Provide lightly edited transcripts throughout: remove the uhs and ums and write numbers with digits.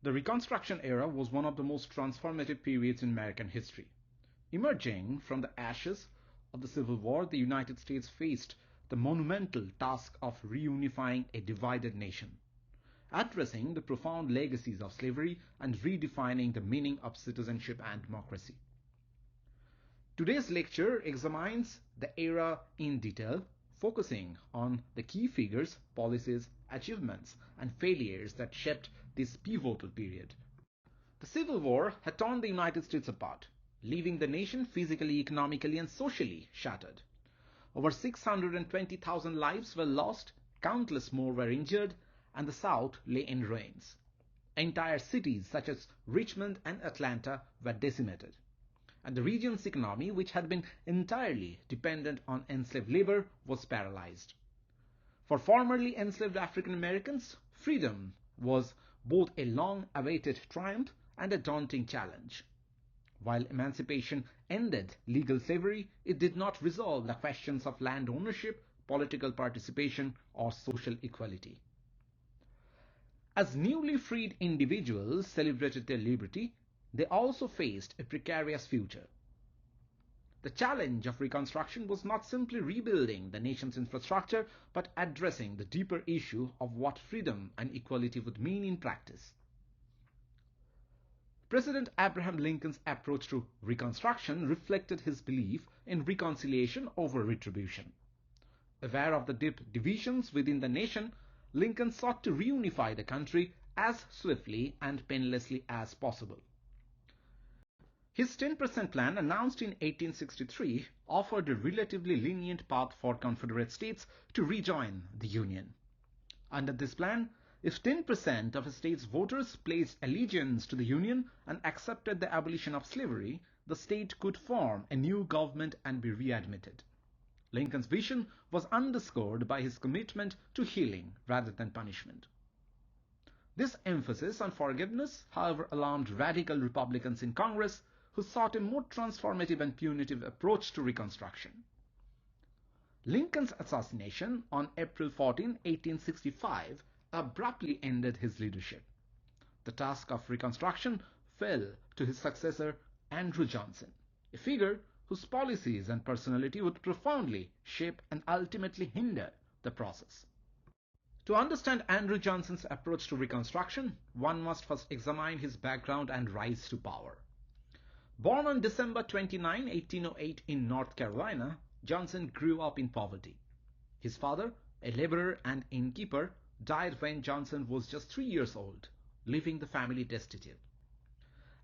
The Reconstruction era was one of the most transformative periods in American history. Emerging from the ashes of the Civil War, the United States faced the monumental task of reunifying a divided nation, addressing the profound legacies of slavery and redefining the meaning of citizenship and democracy. Today's lecture examines the era in detail, focusing on the key figures, policies, achievements, and failures that shaped this pivotal period. The Civil War had torn the United States apart, leaving the nation physically, economically, and socially shattered. Over 620,000 lives were lost, countless more were injured, and the South lay in ruins. Entire cities such as Richmond and Atlanta were decimated, and the region's economy, which had been entirely dependent on enslaved labor, was paralyzed. For formerly enslaved African Americans, freedom was both a long-awaited triumph and a daunting challenge. While emancipation ended legal slavery, it did not resolve the questions of land ownership, political participation, or social equality. As newly freed individuals celebrated their liberty, they also faced a precarious future. The challenge of Reconstruction was not simply rebuilding the nation's infrastructure, but addressing the deeper issue of what freedom and equality would mean in practice. President Abraham Lincoln's approach to Reconstruction reflected his belief in reconciliation over retribution. Aware of the deep divisions within the nation, Lincoln sought to reunify the country as swiftly and painlessly as possible. His 10% plan, announced in 1863, offered a relatively lenient path for Confederate states to rejoin the Union. Under this plan, if 10% of a state's voters pledged allegiance to the Union and accepted the abolition of slavery, the state could form a new government and be readmitted. Lincoln's vision was underscored by his commitment to healing rather than punishment. This emphasis on forgiveness, however, alarmed radical Republicans in Congress, who sought a more transformative and punitive approach to Reconstruction. Lincoln's assassination on April 14, 1865, abruptly ended his leadership. The task of Reconstruction fell to his successor, Andrew Johnson, a figure whose policies and personality would profoundly shape and ultimately hinder the process. To understand Andrew Johnson's approach to Reconstruction, one must first examine his background and rise to power. Born on December 29, 1808 in North Carolina, Johnson grew up in poverty. His father, a laborer and innkeeper, died when Johnson was just 3 years old, leaving the family destitute.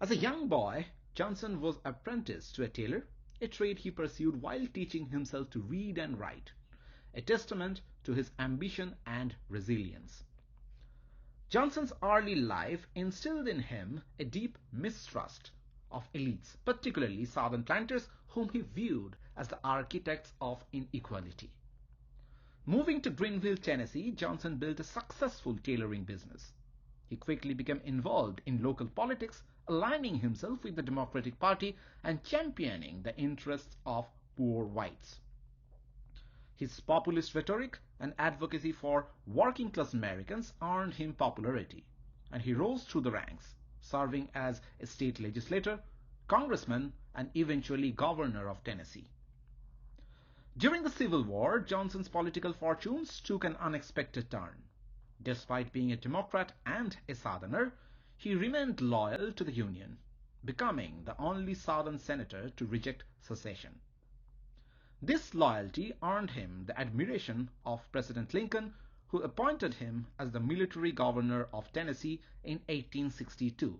As a young boy, Johnson was apprenticed to a tailor, a trade he pursued while teaching himself to read and write, a testament to his ambition and resilience. Johnson's early life instilled in him a deep mistrust of elites, particularly Southern planters, whom he viewed as the architects of inequality. Moving to Greenville, Tennessee, Johnson built a successful tailoring business. He quickly became involved in local politics, aligning himself with the Democratic Party and championing the interests of poor whites. His populist rhetoric and advocacy for working-class Americans earned him popularity, and he rose through the ranks, serving as a state legislator, congressman, and eventually governor of Tennessee. During the Civil War, Johnson's political fortunes took an unexpected turn. Despite being a Democrat and a Southerner, he remained loyal to the Union, becoming the only Southern senator to reject secession. This loyalty earned him the admiration of President Lincoln, who appointed him as the military governor of Tennessee in 1862.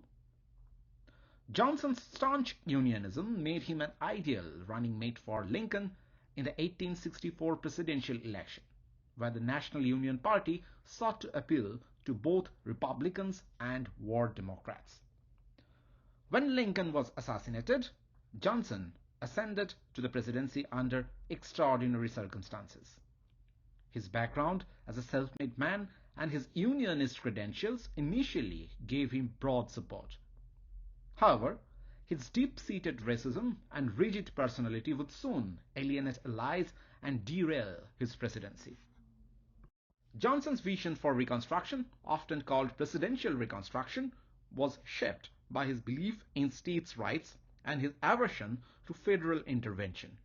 Johnson's staunch unionism made him an ideal running mate for Lincoln in the 1864 presidential election, where the National Union Party sought to appeal to both Republicans and war Democrats. When Lincoln was assassinated, Johnson ascended to the presidency under extraordinary circumstances. His background as a self-made man and his unionist credentials initially gave him broad support. However, his deep-seated racism and rigid personality would soon alienate allies and derail his presidency. Johnson's vision for Reconstruction, often called presidential Reconstruction, was shaped by his belief in states' rights and his aversion to federal intervention.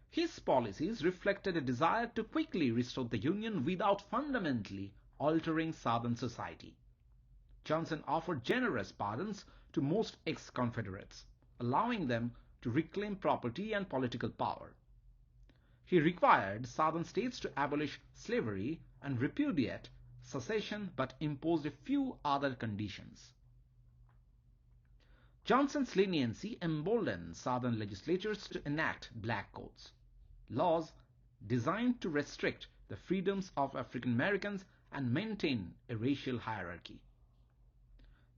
His policies reflected a desire to quickly restore the Union without fundamentally altering Southern society. Johnson offered generous pardons to most ex-Confederates, allowing them to reclaim property and political power. He required Southern states to abolish slavery and repudiate secession, but imposed a few other conditions. Johnson's leniency emboldened Southern legislatures to enact black codes, laws designed to restrict the freedoms of African Americans and maintain a racial hierarchy.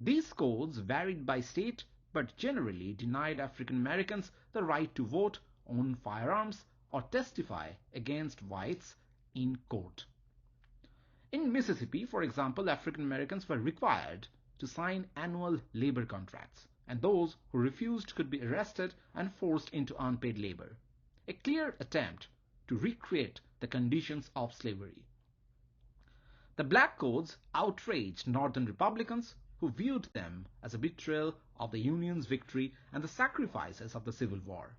These codes varied by state but generally denied African Americans the right to vote, own firearms, or testify against whites in court. In Mississippi, for example, African Americans were required to sign annual labor contracts, and those who refused could be arrested and forced into unpaid labor, a clear attempt to recreate the conditions of slavery. The black codes outraged Northern Republicans who viewed them as a betrayal of the Union's victory and the sacrifices of the Civil War.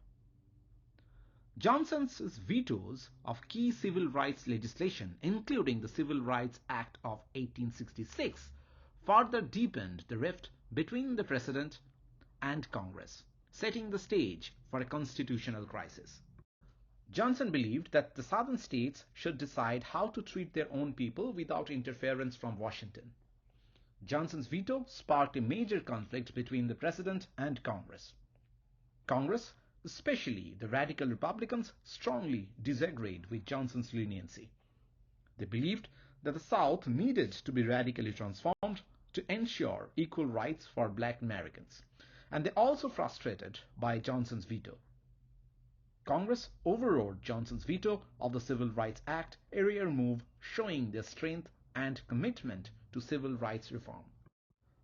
Johnson's vetoes of key civil rights legislation, including the Civil Rights Act of 1866, further deepened the rift between the President and Congress, setting the stage for a constitutional crisis. Johnson believed that the Southern states should decide how to treat their own people without interference from Washington. Johnson's veto sparked a major conflict between the President and Congress. Congress, especially the radical Republicans, strongly disagreed with Johnson's leniency. They believed that the South needed to be radically transformed to ensure equal rights for black Americans, and they also frustrated by Johnson's veto. Congress overrode Johnson's veto of the Civil Rights Act, a rare move showing their strength and commitment to civil rights reform.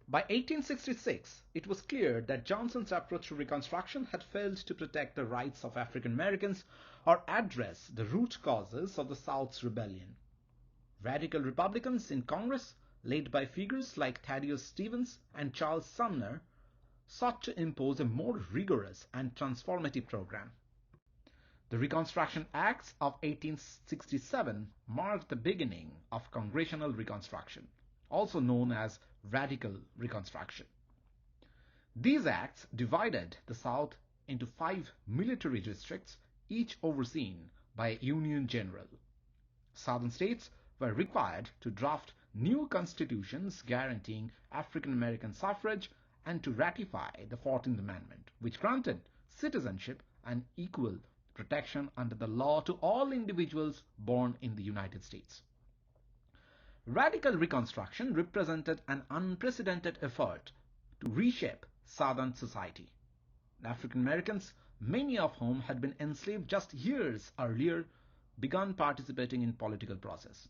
By 1866, it was clear that Johnson's approach to Reconstruction had failed to protect the rights of African Americans or address the root causes of the South's rebellion. Radical Republicans in Congress, led by figures like Thaddeus Stevens and Charles Sumner, sought to impose a more rigorous and transformative program. The Reconstruction Acts of 1867 marked the beginning of Congressional Reconstruction, also known as Radical Reconstruction. These acts divided the South into 5 military districts, each overseen by a Union general. Southern states were required to draft new constitutions guaranteeing African American suffrage and to ratify the 14th Amendment, which granted citizenship and equal protection under the law to all individuals born in the United States. Radical Reconstruction represented an unprecedented effort to reshape Southern society. African Americans, many of whom had been enslaved just years earlier, began participating in political process.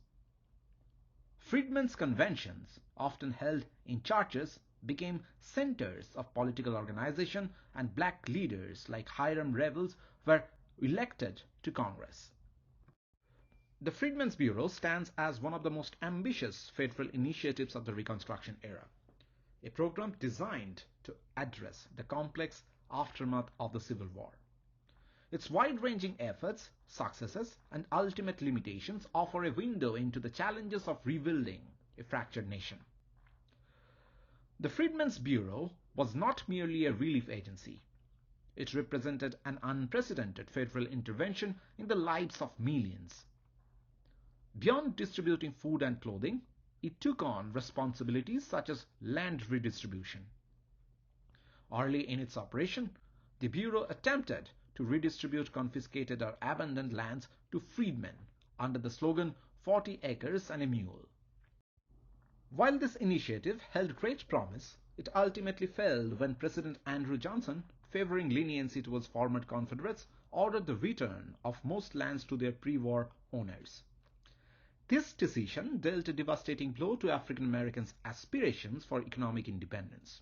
Freedmen's conventions, often held in churches, became centers of political organization, and black leaders like Hiram Revels were elected to Congress. The Freedmen's Bureau stands as one of the most ambitious federal initiatives of the Reconstruction era, a program designed to address the complex aftermath of the Civil War. Its wide-ranging efforts, successes, and ultimate limitations offer a window into the challenges of rebuilding a fractured nation. The Freedmen's Bureau was not merely a relief agency. It represented an unprecedented federal intervention in the lives of millions. Beyond distributing food and clothing, it took on responsibilities such as land redistribution. Early in its operation, the Bureau attempted to redistribute confiscated or abandoned lands to freedmen under the slogan 40 acres and a mule. While this initiative held great promise, it ultimately failed when President Andrew Johnson, favoring leniency towards former Confederates, ordered the return of most lands to their pre-war owners. This decision dealt a devastating blow to African Americans' aspirations for economic independence.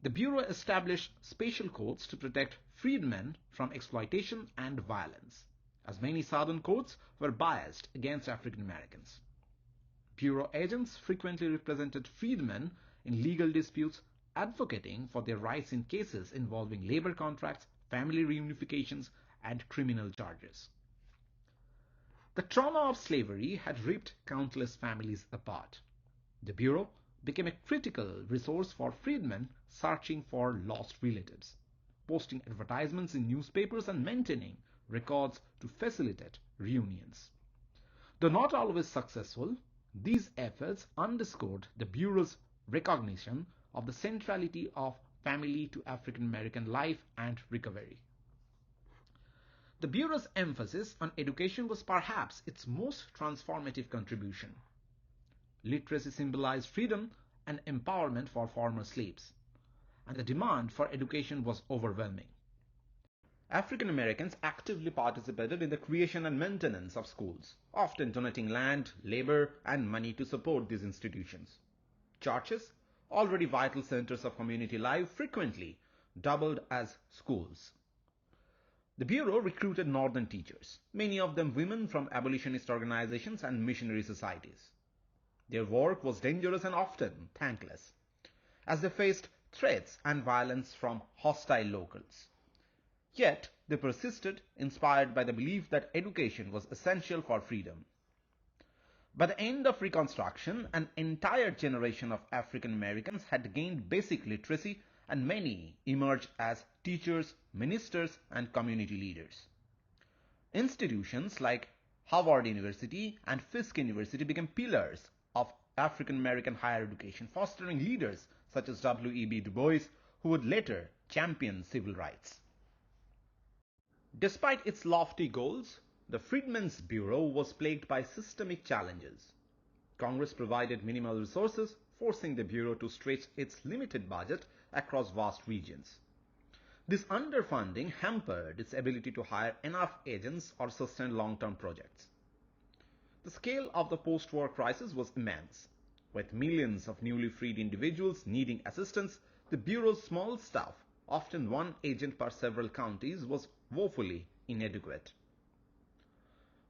The Bureau established special courts to protect freedmen from exploitation and violence, as many Southern courts were biased against African Americans. Bureau agents frequently represented freedmen in legal disputes, advocating for their rights in cases involving labor contracts, family reunifications, and criminal charges. The trauma of slavery had ripped countless families apart. The Bureau became a critical resource for freedmen searching for lost relatives, posting advertisements in newspapers and maintaining records to facilitate reunions. Though not always successful, these efforts underscored the Bureau's recognition of the centrality of family to African American life and recovery. The Bureau's emphasis on education was perhaps its most transformative contribution. Literacy symbolized freedom and empowerment for former slaves, and the demand for education was overwhelming. African Americans actively participated in the creation and maintenance of schools, often donating land, labor, and money to support these institutions. Churches, already vital centers of community life, frequently doubled as schools. The Bureau recruited Northern teachers, many of them women from abolitionist organizations and missionary societies. Their work was dangerous and often thankless, as they faced threats and violence from hostile locals. Yet they persisted, inspired by the belief that education was essential for freedom. By the end of Reconstruction, an entire generation of African Americans had gained basic literacy, and many emerged as teachers, ministers, and community leaders. Institutions like Howard University and Fisk University became pillars of African American higher education, fostering leaders such as W.E.B. Du Bois, who would later champion civil rights. Despite its lofty goals, the Freedmen's Bureau was plagued by systemic challenges. Congress provided minimal resources, forcing the Bureau to stretch its limited budget across vast regions. This underfunding hampered its ability to hire enough agents or sustain long-term projects. The scale of the post-war crisis was immense. With millions of newly freed individuals needing assistance, the Bureau's small staff, often one agent per several counties, was woefully inadequate.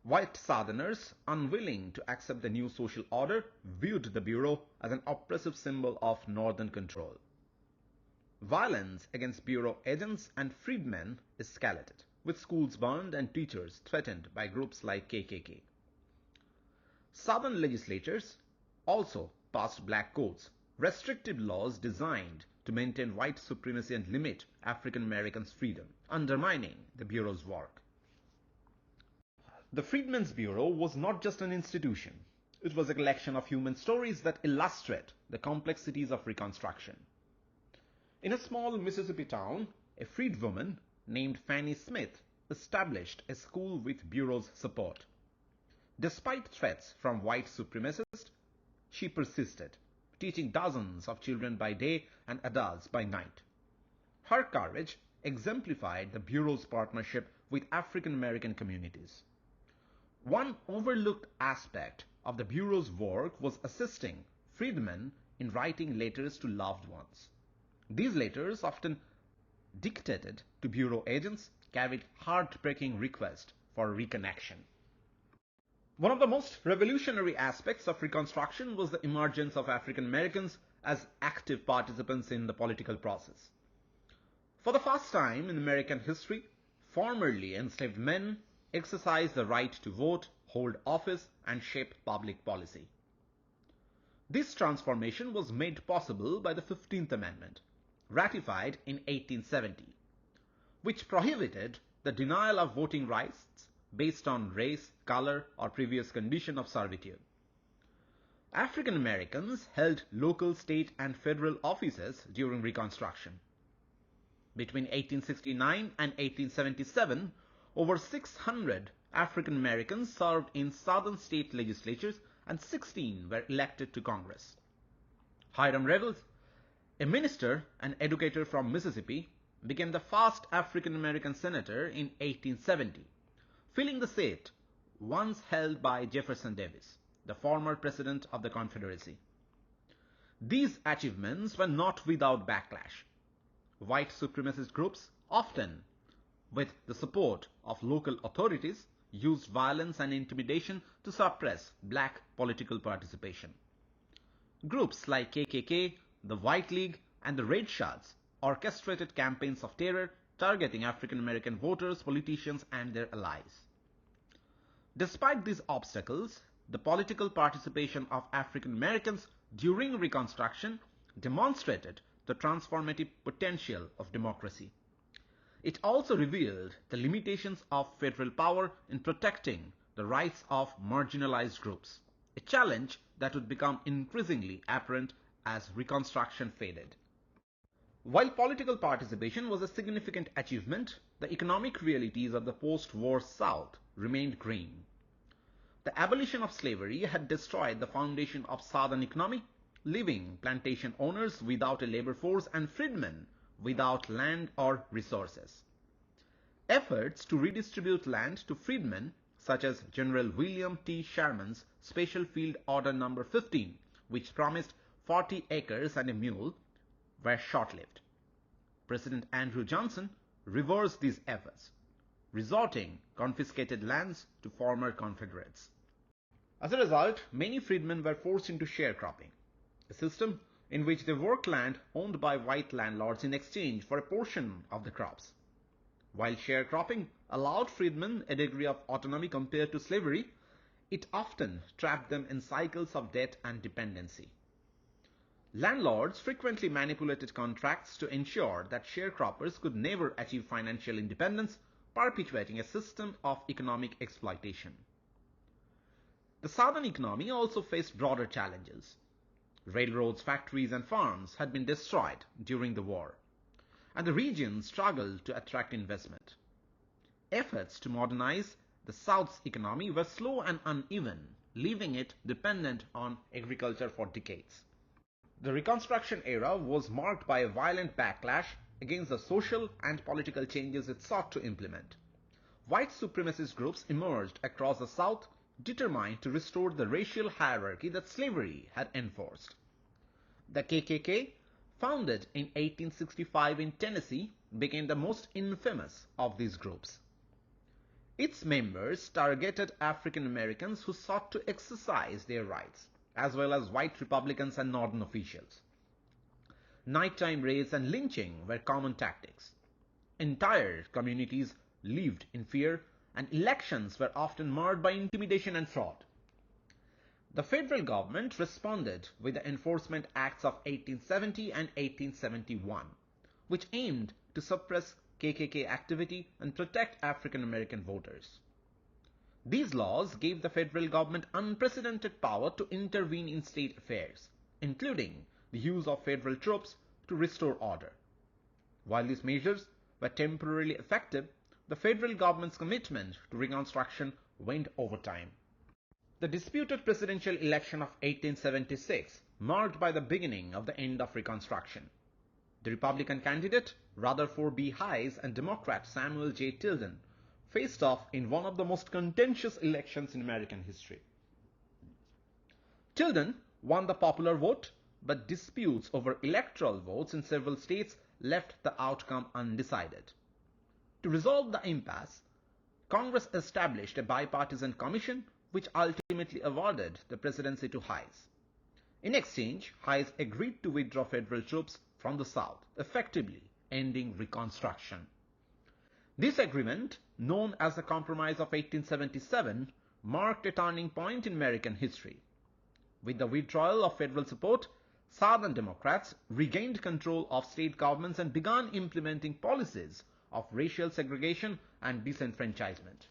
White Southerners, unwilling to accept the new social order, viewed the Bureau as an oppressive symbol of Northern control. Violence against Bureau agents and freedmen escalated, with schools burned and teachers threatened by groups like KKK. Southern legislatures also passed black codes, restrictive laws designed to maintain white supremacy and limit African Americans' freedom, undermining the Bureau's work. The Freedmen's Bureau was not just an institution. It was a collection of human stories that illustrate the complexities of Reconstruction. In a small Mississippi town, a freed woman named Fannie Smith established a school with Bureau's support. Despite threats from white supremacists, she persisted, teaching dozens of children by day and adults by night. Her courage exemplified the Bureau's partnership with African American communities. One overlooked aspect of the Bureau's work was assisting freedmen in writing letters to loved ones. These letters, often dictated to Bureau agents, carried heartbreaking requests for reconnection. One of the most revolutionary aspects of Reconstruction was the emergence of African Americans as active participants in the political process. For the first time in American history, formerly enslaved men exercised the right to vote, hold office, and shape public policy. This transformation was made possible by the 15th Amendment, ratified in 1870, which prohibited the denial of voting rights based on race, color, or previous condition of servitude. African Americans held local, state, and federal offices during Reconstruction. Between 1869 and 1877, over 600 African Americans served in southern state legislatures and 16 were elected to Congress. Hiram Revels, a minister and educator from Mississippi, became the first African American senator in 1870, filling the seat once held by Jefferson Davis, the former president of the Confederacy. These achievements were not without backlash. White supremacist groups, often with the support of local authorities, used violence and intimidation to suppress black political participation. Groups like KKK, the White League, and the Red Shirts orchestrated campaigns of terror targeting African American voters, politicians, and their allies. Despite these obstacles, the political participation of African Americans during Reconstruction demonstrated the transformative potential of democracy. It also revealed the limitations of federal power in protecting the rights of marginalized groups, a challenge that would become increasingly apparent as Reconstruction faded. While political participation was a significant achievement, the economic realities of the post-war South remained grim. The abolition of slavery had destroyed the foundation of Southern economy, leaving plantation owners without a labor force and freedmen without land or resources. Efforts to redistribute land to freedmen, such as General William T. Sherman's Special Field Order No. 15, which promised 40 acres and a mule, were short-lived. President Andrew Johnson reversed these efforts, resorting confiscated lands to former Confederates. As a result, many freedmen were forced into sharecropping, a system in which they worked land owned by white landlords in exchange for a portion of the crops. While sharecropping allowed freedmen a degree of autonomy compared to slavery, it often trapped them in cycles of debt and dependency. Landlords frequently manipulated contracts to ensure that sharecroppers could never achieve financial independence, perpetuating a system of economic exploitation. The Southern economy also faced broader challenges. Railroads, factories, and farms had been destroyed during the war, and the region struggled to attract investment. Efforts to modernize the South's economy were slow and uneven, leaving it dependent on agriculture for decades. The Reconstruction era was marked by a violent backlash against the social and political changes it sought to implement. White supremacist groups emerged across the South, determined to restore the racial hierarchy that slavery had enforced. The KKK, founded in 1865 in Tennessee, became the most infamous of these groups. Its members targeted African Americans who sought to exercise their rights, as well as white Republicans and Northern officials. Nighttime raids and lynching were common tactics. Entire communities lived in fear, and elections were often marred by intimidation and fraud. The federal government responded with the Enforcement Acts of 1870 and 1871, which aimed to suppress KKK activity and protect African American voters. These laws gave the federal government unprecedented power to intervene in state affairs, including the use of federal troops to restore order. While these measures were temporarily effective, the federal government's commitment to Reconstruction waned over time. The disputed presidential election of 1876 marked by the beginning of the end of Reconstruction. The Republican candidate Rutherford B. Hayes and Democrat Samuel J. Tilden faced off in one of the most contentious elections in American history. Tilden won the popular vote, but disputes over electoral votes in several states left the outcome undecided. To resolve the impasse, Congress established a bipartisan commission which ultimately awarded the presidency to Hayes. In exchange, Hayes agreed to withdraw federal troops from the South, effectively ending Reconstruction. This agreement, known as the Compromise of 1877, marked a turning point in American history. With the withdrawal of federal support, Southern Democrats regained control of state governments and began implementing policies of racial segregation and disenfranchisement.